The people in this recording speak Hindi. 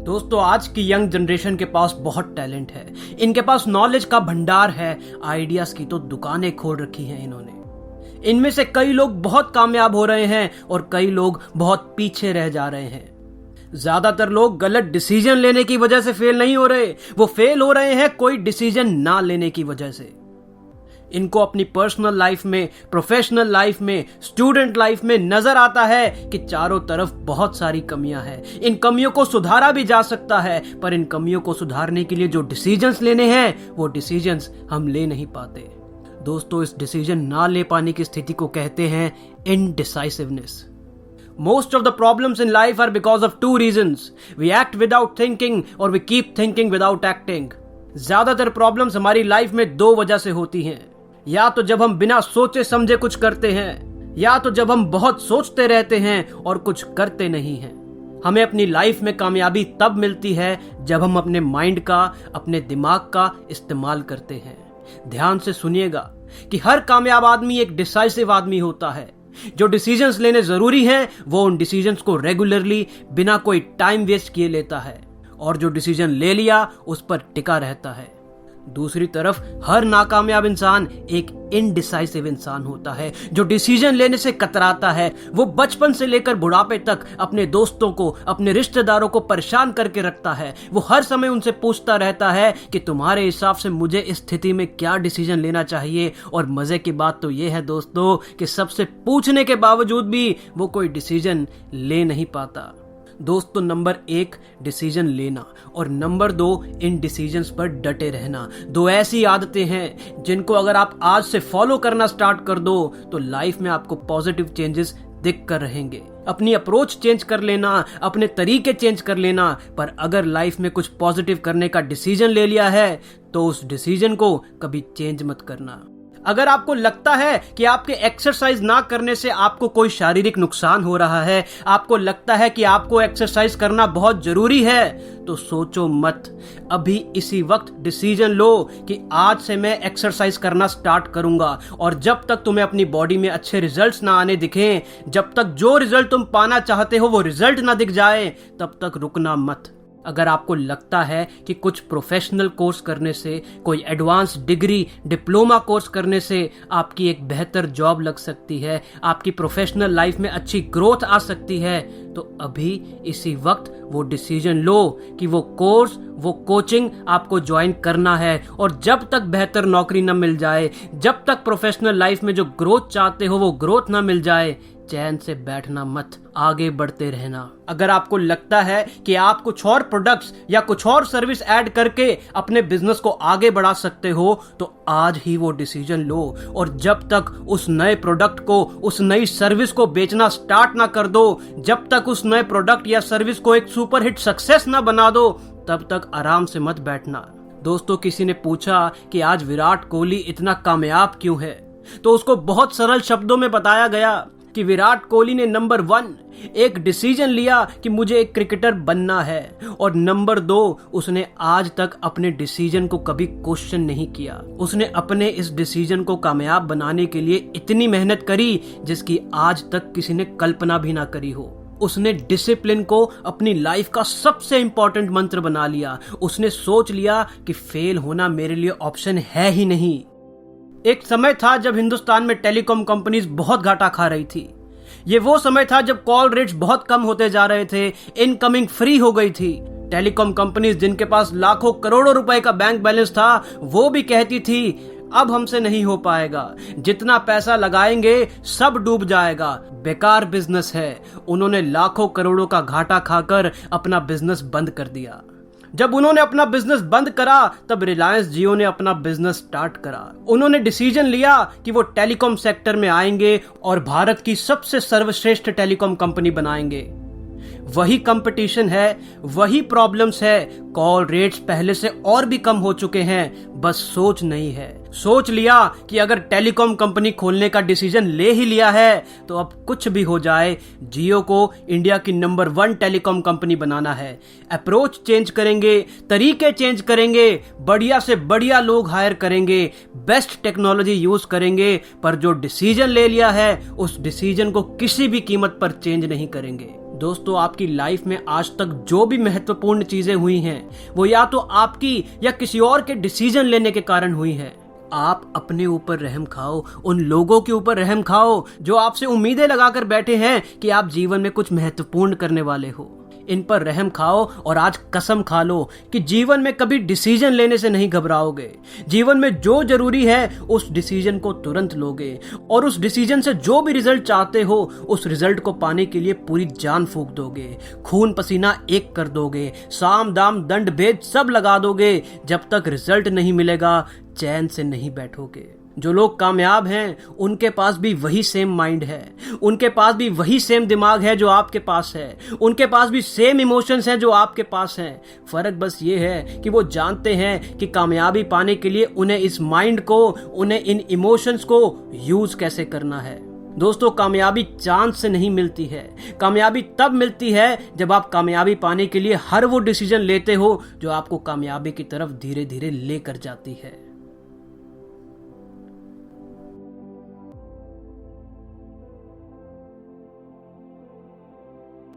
दोस्तों, आज की यंग जनरेशन के पास बहुत टैलेंट है। इनके पास नॉलेज का भंडार है। आइडियाज की तो दुकानें खोल रखी हैं इन्होंने। इनमें से कई लोग बहुत कामयाब हो रहे हैं और कई लोग बहुत पीछे रह जा रहे हैं। ज्यादातर लोग गलत डिसीजन लेने की वजह से फेल नहीं हो रहे, वो फेल हो रहे हैं कोई डिसीजन ना लेने की वजह से। इनको अपनी पर्सनल लाइफ में, प्रोफेशनल लाइफ में, स्टूडेंट लाइफ में नजर आता है कि चारों तरफ बहुत सारी कमियां हैं। इन कमियों को सुधारा भी जा सकता है, पर इन कमियों को सुधारने के लिए जो डिसीजंस लेने हैं वो डिसीजंस हम ले नहीं पाते। दोस्तों, इस डिसीजन ना ले पाने की स्थिति को कहते हैं indecisiveness. Most of the problems in life are because of two reasons. We act without thinking or we keep thinking without acting. ज्यादातर प्रॉब्लम्स हमारी लाइफ में दो वजह से होती हैं। या तो जब हम बिना सोचे समझे कुछ करते हैं, या तो जब हम बहुत सोचते रहते हैं और कुछ करते नहीं हैं। हमें अपनी लाइफ में कामयाबी तब मिलती है जब हम अपने माइंड का, अपने दिमाग का इस्तेमाल करते हैं। ध्यान से सुनिएगा कि हर कामयाब आदमी एक डिसाइसिव आदमी होता है। जो डिसीजंस लेने जरूरी हैं, वो उन डिसीजंस को रेगुलरली बिना कोई टाइम वेस्ट किए लेता है, और जो डिसीजन ले लिया उस पर टिका रहता है। दूसरी तरफ हर नाकामयाब इंसान एक इनडिसाइसिव इंसान होता है, जो डिसीजन लेने से कतराता है। वो बचपन से लेकर बुढ़ापे तक अपने दोस्तों को, अपने रिश्तेदारों को परेशान करके रखता है। वो हर समय उनसे पूछता रहता है कि तुम्हारे हिसाब से मुझे इस स्थिति में क्या डिसीजन लेना चाहिए। और मजे की बात तो ये है दोस्तों कि सबसे पूछने के बावजूद भी वो कोई डिसीजन ले नहीं पाता। दोस्तों, नंबर 1 डिसीजन लेना, और नंबर 2 इन डिसीजंस पर डटे रहना। दो ऐसी आदतें हैं जिनको अगर आप आज से फॉलो करना स्टार्ट कर दो तो लाइफ में आपको पॉजिटिव चेंजेस दिख कर रहेंगे। अपनी अप्रोच चेंज कर लेना, अपने तरीके चेंज कर लेना, पर अगर लाइफ में कुछ पॉजिटिव करने का डिसीजन ले लिया है तो उस डिसीजन को कभी चेंज मत करना। अगर आपको लगता है कि आपके एक्सरसाइज ना करने से आपको कोई शारीरिक नुकसान हो रहा है, आपको लगता है कि आपको एक्सरसाइज करना बहुत जरूरी है, तो सोचो मत। अभी इसी वक्त डिसीजन लो कि आज से मैं एक्सरसाइज करना स्टार्ट करूंगा। और जब तक तुम्हें अपनी बॉडी में अच्छे रिजल्ट्स ना आने दिखें, जब तक जो रिजल्ट तुम पाना चाहते हो वो रिजल्ट ना दिख जाए, तब तक रुकना मत। अगर आपको लगता है कि कुछ प्रोफेशनल कोर्स करने से, कोई एडवांस डिग्री, डिप्लोमा कोर्स करने से आपकी एक बेहतर जॉब लग सकती है, आपकी प्रोफेशनल लाइफ में अच्छी ग्रोथ आ सकती है, तो अभी इसी वक्त वो डिसीजन लो कि वो कोर्स, वो कोचिंग आपको ज्वाइन करना है। और जब तक बेहतर नौकरी न मिल जाए, जब तक प्रोफेशनल लाइफ में जो ग्रोथ चाहते हो वो ग्रोथ ना मिल जाए, चैन से बैठना मत, आगे बढ़ते रहना। अगर आपको लगता है कि आप कुछ और प्रोडक्ट्स या कुछ और सर्विस ऐड करके अपने बिजनेस को आगे बढ़ा सकते हो, तो आज ही वो डिसीजन लो। और जब तक उस नए प्रोडक्ट को, उस नई सर्विस को बेचना स्टार्ट ना कर दो, जब तक उस नए प्रोडक्ट या सर्विस को एक सुपरहिट सक्सेस ना बना दो, तब तक आराम से मत बैठना। दोस्तों, किसी ने पूछा कि आज विराट कोहली इतना कामयाब क्यों है, तो उसको बहुत सरल शब्दों में बताया गया कि विराट कोहली ने नंबर 1 एक डिसीजन लिया कि मुझे एक क्रिकेटर बनना है, और नंबर 2 उसने आज तक अपने डिसीजन को कभी क्वेश्चन नहीं किया। उसने अपने इस डिसीजन को कामयाब बनाने के लिए इतनी मेहनत करी जिसकी आज तक किसी ने कल्पना भी ना करी हो। उसने डिसिप्लिन को अपनी लाइफ का सबसे इंपॉर्टेंट मंत्र बना लिया। उसने सोच लिया कि फेल होना मेरे लिए ऑप्शन है ही नहीं। एक समय था जब हिंदुस्तान में टेलीकॉम कंपनीज बहुत घाटा खा रही थी। ये वो समय था जब कॉल रेट्स बहुत कम होते जा रहे थे, इनकमिंग फ्री हो गई थी। टेलीकॉम कंपनीज जिनके पास लाखों करोड़ों रुपए का बैंक बैलेंस था, वो भी कहती थी अब हमसे नहीं हो पाएगा, जितना पैसा लगाएंगे सब डूब जाएगा, बेकार बिजनेस है। उन्होंने लाखों करोड़ों का घाटा खाकर अपना बिजनेस बंद कर दिया। जब उन्होंने अपना बिजनेस बंद करा, तब रिलायंस जियो ने अपना बिजनेस स्टार्ट करा। उन्होंने डिसीजन लिया कि वो टेलीकॉम सेक्टर में आएंगे और भारत की सबसे सर्वश्रेष्ठ टेलीकॉम कंपनी बनाएंगे। वही कंपटीशन है, वही प्रॉब्लम्स है, कॉल रेट्स पहले से और भी कम हो चुके हैं, बस सोच नहीं है। सोच लिया कि अगर टेलीकॉम कंपनी खोलने का डिसीजन ले ही लिया है तो अब कुछ भी हो जाए, जियो को इंडिया की नंबर 1 टेलीकॉम कंपनी बनाना है। अप्रोच चेंज करेंगे, तरीके चेंज करेंगे, बढ़िया से बढ़िया लोग हायर करेंगे, बेस्ट टेक्नोलॉजी यूज करेंगे, पर जो डिसीजन ले लिया है उस डिसीजन को किसी भी कीमत पर चेंज नहीं करेंगे। दोस्तों, आपकी लाइफ में आज तक जो भी महत्वपूर्ण चीजें हुई हैं वो या तो आपकी या किसी और के डिसीजन लेने के कारण हुई है। आप अपने ऊपर रहम खाओ, उन लोगों के ऊपर रहम खाओ जो आपसे उम्मीदें लगाकर बैठे हैं कि आप जीवन में कुछ महत्वपूर्ण करने वाले हो। इन पर रहम खाओ और आज कसम खा लो कि जीवन में कभी डिसीजन लेने से नहीं घबराओगे। जीवन में जो जरूरी है उस डिसीजन को तुरंत लोगे और उस डिसीजन से जो भी रिजल्ट चाहते हो उस रिजल्ट को पाने के लिए पूरी जान फूंक दोगे, खून पसीना एक कर दोगे, साम दाम दंड भेद सब लगा दोगे। जब तक रिजल्ट नहीं मिलेगा चैन से नहीं बैठोगे। जो लोग कामयाब हैं उनके पास भी वही सेम माइंड है, उनके पास भी वही सेम दिमाग है जो आपके पास है, उनके पास भी सेम इमोशंस हैं जो आपके पास हैं। फर्क बस ये है कि वो जानते हैं कि कामयाबी पाने के लिए उन्हें इस माइंड को, उन्हें इन इमोशंस को यूज कैसे करना है। दोस्तों, कामयाबी चांस से नहीं मिलती है। कामयाबी तब मिलती है जब आप कामयाबी पाने के लिए हर वो डिसीजन लेते हो जो आपको कामयाबी की तरफ धीरे धीरे लेकर जाती है।